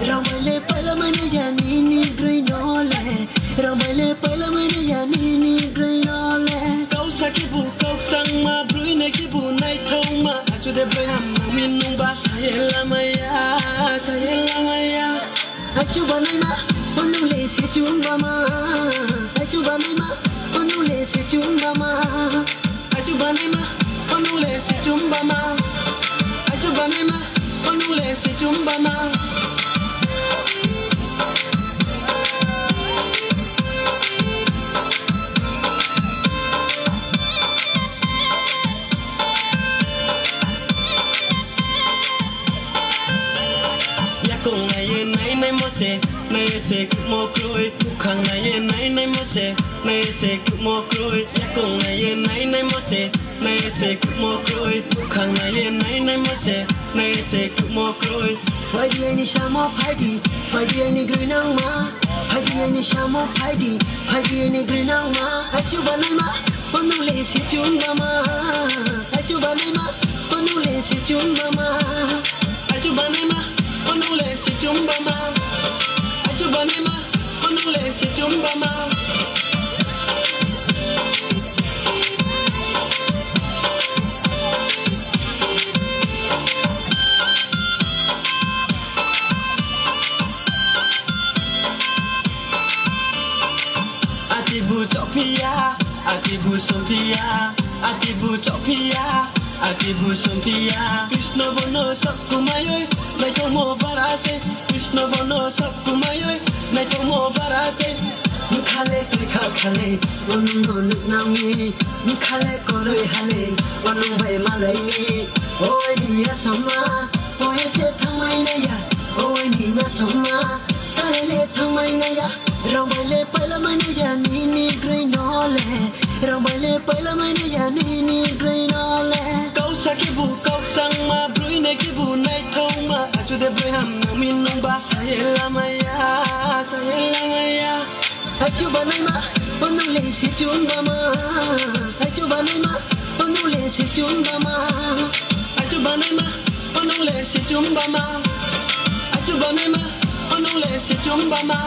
Ramale pala mane yani ni greenole Ramale pala mane yani ni greenole Kau sakibu kau sang ma bruine kibu nai kau ma Asude braham minung ba sayela maya Achu banai ma onule se chumba ma Achu banai ma onule se chumba ma Achu banai ma onule se chumba ma Achu banai ma onule se chumba ma Nay se mo kroi khang nay nay mo se nay se mo kroi yakong nay mo se nay se mo kroi khang nay mo se nay se mo kroi phai đi ni shamo phai đi ni grinang ma phai đi ni shamo phai đi ni grinang ma achu banai ma ponu le si chung ma achu banai ma ponu le si chung ma achu banai ma ponu le si chung ma Banema, onule si chumba ma. Atibu Sophia, Atibu Sophia, Atibu Sophia, Atibu Sophia. Krishna bono sakumayoy, nay tomo barase. Krishna bono sakumayoy. Nay tomo barase Mukhale krikha khale Wanu no nuknami Mukhale koroi hale Wanu bai malai mi Oi dia sama Oi se thamai na ya Oi ni na sama Sale thamai na ya Ramale pala mana ya ni greenole Ramale pala mana ya ni greenole Kau sakibu kau sang ma bruine kibu nai thong ma Asude braham minung ba sayela maya Achu banai ma onule si chumba ma Achu banai ma onule si chumba ma Achu banai ma onule si chumba ma Achu banai ma onule si chumba ma